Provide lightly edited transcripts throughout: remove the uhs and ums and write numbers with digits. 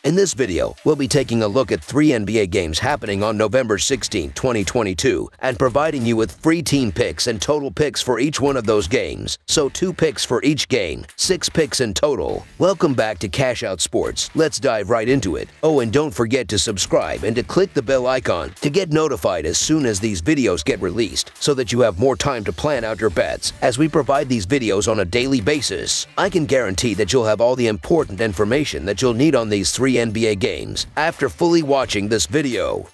In this video, we'll be taking a look at 3 NBA games happening on November 16, 2022, and providing you with free team picks and total picks for each one of those games. So 2 picks for each game, 6 picks in total. Welcome back to Cash Out Sports. Let's dive right into it. Oh, and don't forget to subscribe and to click the bell icon to get notified as soon as these videos get released, so that you have more time to plan out your bets as we provide these videos on a daily basis. I can guarantee that you'll have all the important information that you'll need on these 3 NBA games after fully watching this video.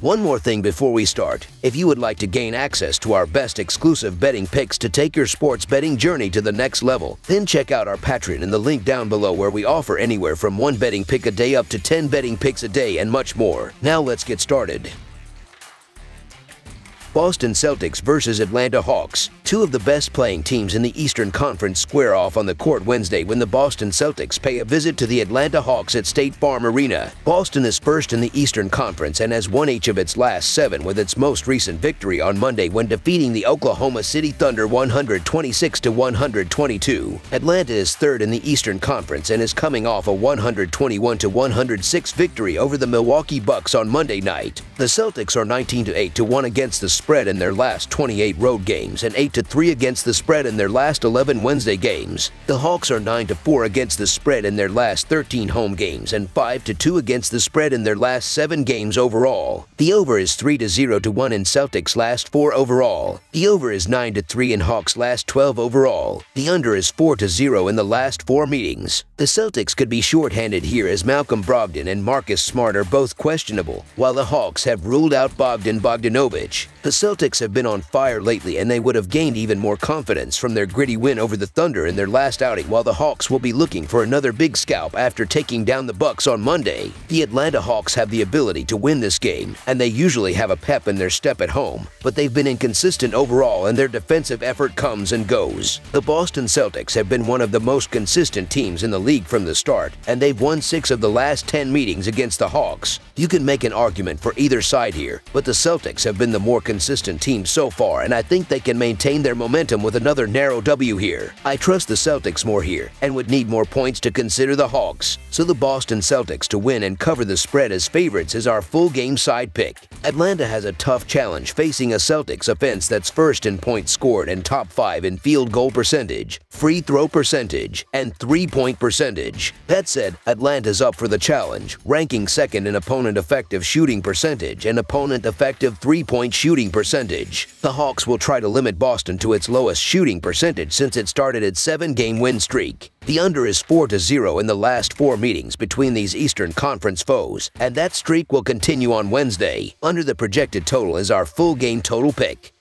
One more thing before we start. If you would like to gain access to our best exclusive betting picks to take your sports betting journey to the next level, then check out our Patreon in the link down below, where we offer anywhere from 1 betting pick a day up to 10 betting picks a day and much more. Now let's get started. Boston Celtics versus Atlanta Hawks. 2 of the best playing teams in the Eastern Conference square off on the court Wednesday when the Boston Celtics pay a visit to the Atlanta Hawks at State Farm Arena. Boston is first in the Eastern Conference and has won each of its last 7, with its most recent victory on Monday when defeating the Oklahoma City Thunder 126-122. Atlanta is third in the Eastern Conference and is coming off a 121-106 victory over the Milwaukee Bucks on Monday night. The Celtics are 19-8-1 against the spread in their last 28 road games and 8-3 against the spread in their last 11 Wednesday games. The Hawks are 9-4 against the spread in their last 13 home games and 5-2 against the spread in their last 7 games overall. The over is 3-0-1 in Celtics' last 4 overall. The over is 9-3 in Hawks' last 12 overall. The under is 4-0 in the last 4 meetings. The Celtics could be shorthanded here as Malcolm Brogdon and Marcus Smart are both questionable, while the Hawks have ruled out Bogdanovic. The Celtics have been on fire lately, and they would have gained even more confidence from their gritty win over the Thunder in their last outing, while the Hawks will be looking for another big scalp after taking down the Bucks on Monday. The Atlanta Hawks have the ability to win this game, and they usually have a pep in their step at home, but they've been inconsistent overall, and their defensive effort comes and goes. The Boston Celtics have been one of the most consistent teams in the league from the start, and they've won 6 of the last 10 meetings against the Hawks. You can make an argument for either side here, but the Celtics have been the more consistent team so far, and I think they can maintain their momentum with another narrow W here. I trust the Celtics more here and would need more points to consider the Hawks, so the Boston Celtics to win and cover the spread as favorites is our full game side pick. Atlanta has a tough challenge facing a Celtics offense that's first in points scored and top 5 in field goal percentage, free throw percentage, and 3-point percentage. That said, Atlanta's up for the challenge, ranking second in opponent effective shooting percentage and opponent effective 3-point shooting percentage. The Hawks will try to limit Boston to its lowest shooting percentage since it started its 7-game win streak. The under is 4-0 in the last 4 meetings between these Eastern Conference foes, and that streak will continue on Wednesday. Under the projected total is our full game total pick.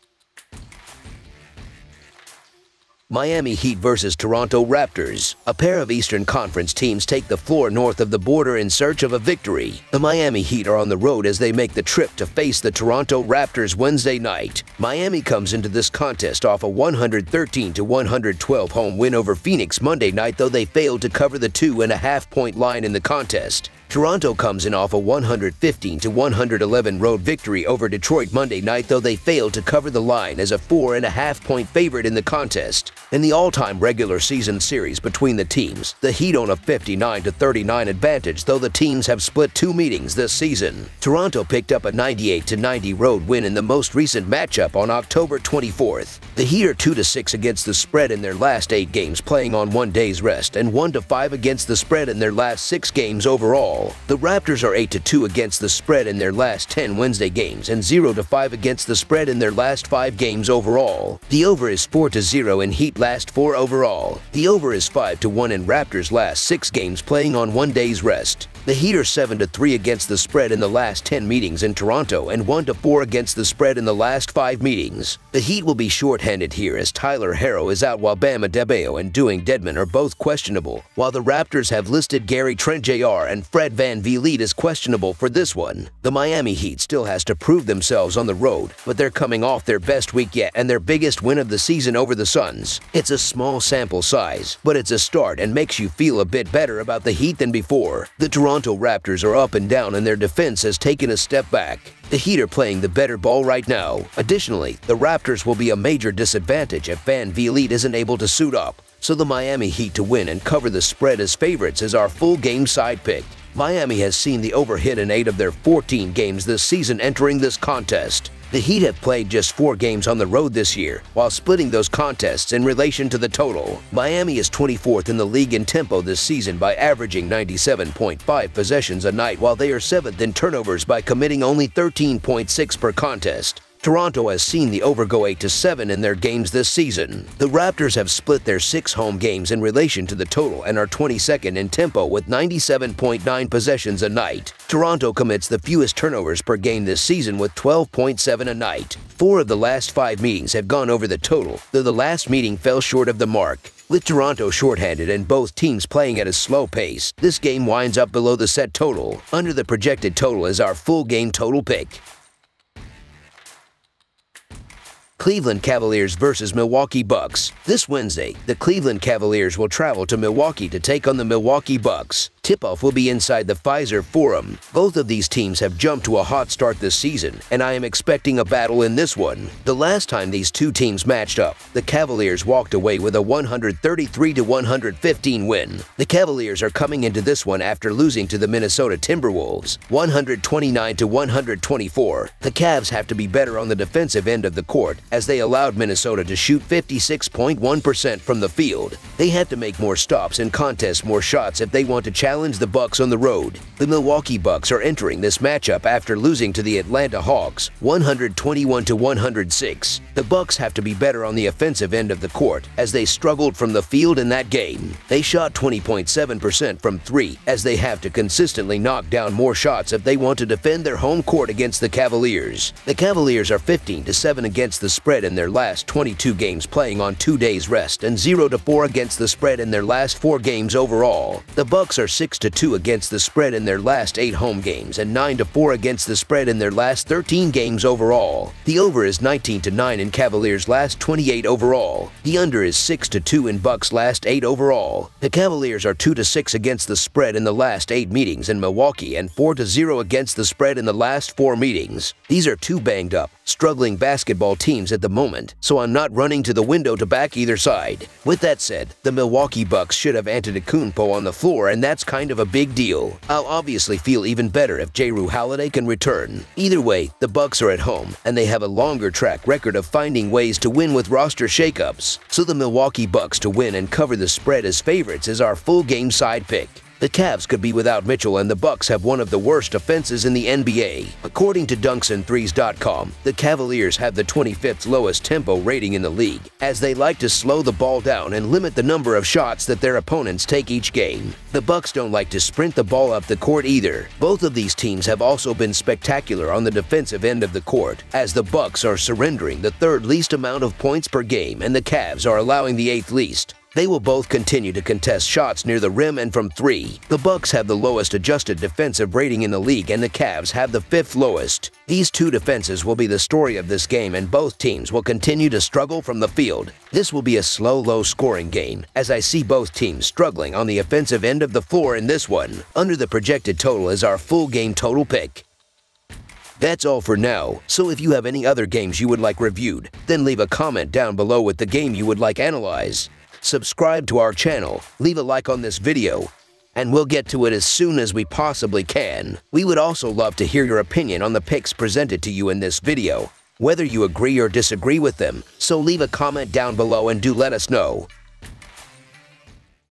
Miami Heat versus Toronto Raptors. A pair of Eastern Conference teams take the floor north of the border in search of a victory. The Miami Heat are on the road as they make the trip to face the Toronto Raptors Wednesday night. Miami comes into this contest off a 113-112 home win over Phoenix Monday night, though they failed to cover the 2.5-point line in the contest. Toronto comes in off a 115-111 road victory over Detroit Monday night, though they failed to cover the line as a 4.5-point favorite in the contest. In the all-time regular season series between the teams, the Heat own a 59-39 advantage, though the teams have split 2 meetings this season. Toronto picked up a 98-90 road win in the most recent matchup on October 24th. The Heat are 2-6 against the spread in their last 8 games playing on 1 day's rest, and 1-5 against the spread in their last 6 games overall. The Raptors are 8-2 against the spread in their last 10 Wednesday games and 0-5 against the spread in their last 5 games overall. The over is 4-0 in Heat last 4 overall. The over is 5-1 in Raptors last 6 games playing on 1 day's rest. The Heat are 7-3 against the spread in the last 10 meetings in Toronto and 1-4 against the spread in the last 5 meetings. The Heat will be shorthanded here as Tyler Herro is out while Bam Adebayo and Dewayne Dedmon are both questionable, while the Raptors have listed Gary Trent Jr. and Fred VanVleet as questionable for this one. The Miami Heat still has to prove themselves on the road, but they're coming off their best week yet and their biggest win of the season over the Suns. It's a small sample size, but it's a start and makes you feel a bit better about the Heat than before. The Toronto Raptors are up and down and their defense has taken a step back. The Heat are playing the better ball right now. Additionally, the Raptors will be a major disadvantage if VanVleet isn't able to suit up. so the Miami Heat to win and cover the spread as favorites is our full game side pick. Miami has seen the over hit in 8 of their 14 games this season entering this contest. The Heat have played just 4 games on the road this year, while splitting those contests in relation to the total. Miami is 24th in the league in tempo this season by averaging 97.5 possessions a night, while they are 7th in turnovers by committing only 13.6 per contest. Toronto has seen the over go 8-7 in their games this season. The Raptors have split their 6 home games in relation to the total and are 22nd in tempo with 97.9 possessions a night. Toronto commits the fewest turnovers per game this season with 12.7 a night. 4 of the last 5 meetings have gone over the total, though the last meeting fell short of the mark. With Toronto shorthanded and both teams playing at a slow pace, this game winds up below the set total. Under the projected total is our full game total pick. Cleveland Cavaliers versus Milwaukee Bucks. This Wednesday, the Cleveland Cavaliers will travel to Milwaukee to take on the Milwaukee Bucks. Tip-off will be inside the Pfizer Forum. Both of these teams have jumped to a hot start this season, and I am expecting a battle in this one. The last time these two teams matched up, the Cavaliers walked away with a 133-115 win. The Cavaliers are coming into this one after losing to the Minnesota Timberwolves, 129-124. The Cavs have to be better on the defensive end of the court, as they allowed Minnesota to shoot 56.1% from the field. They have to make more stops and contest more shots if they want to challenge the Bucks on the road. The Milwaukee Bucks are entering this matchup after losing to the Atlanta Hawks, 121-106. The Bucks have to be better on the offensive end of the court, as they struggled from the field in that game. They shot 20.7% from 3, as they have to consistently knock down more shots if they want to defend their home court against the Cavaliers. The Cavaliers are 15-7 against the spread in their last 22 games, playing on 2 days rest, and 0-4 against the spread in their last 4 games overall. The Bucks are 6-2 against the spread in their last 8 home games and 9-4 against the spread in their last 13 games overall. The over is 19-9 in Cavaliers' last 28 overall. The under is 6-2 in Bucks' last 8 overall. The Cavaliers are 2-6 against the spread in the last 8 meetings in Milwaukee and 4-0 against the spread in the last 4 meetings. These are 2 banged up, struggling basketball teams at the moment, so I'm not running to the window to back either side. With that said, the Milwaukee Bucks should have Antetokounmpo on the floor, and that's kind of a big deal. I'll obviously feel even better if Jrue Holiday can return. Either way, the Bucks are at home, and they have a longer track record of finding ways to win with roster shakeups. So the Milwaukee Bucks to win and cover the spread as favorites is our full game side pick. The Cavs could be without Mitchell, and the Bucks have one of the worst offenses in the NBA. According to dunksandthrees.com, the Cavaliers have the 25th lowest tempo rating in the league, as they like to slow the ball down and limit the number of shots that their opponents take each game. The Bucks don't like to sprint the ball up the court either. Both of these teams have also been spectacular on the defensive end of the court, as the Bucks are surrendering the 3rd least amount of points per game and the Cavs are allowing the 8th least. They will both continue to contest shots near the rim and from 3. The Bucks have the lowest adjusted defensive rating in the league, and the Cavs have the 5th lowest. These 2 defenses will be the story of this game, and both teams will continue to struggle from the field. This will be a slow, low-scoring game, as I see both teams struggling on the offensive end of the floor in this one. Under the projected total is our full game total pick. That's all for now, so if you have any other games you would like reviewed, then leave a comment down below with the game you would like analyzed. Subscribe to our channel, leave a like on this video, and we'll get to it as soon as we possibly can. We would also love to hear your opinion on the picks presented to you in this video, whether you agree or disagree with them, so leave a comment down below and do let us know.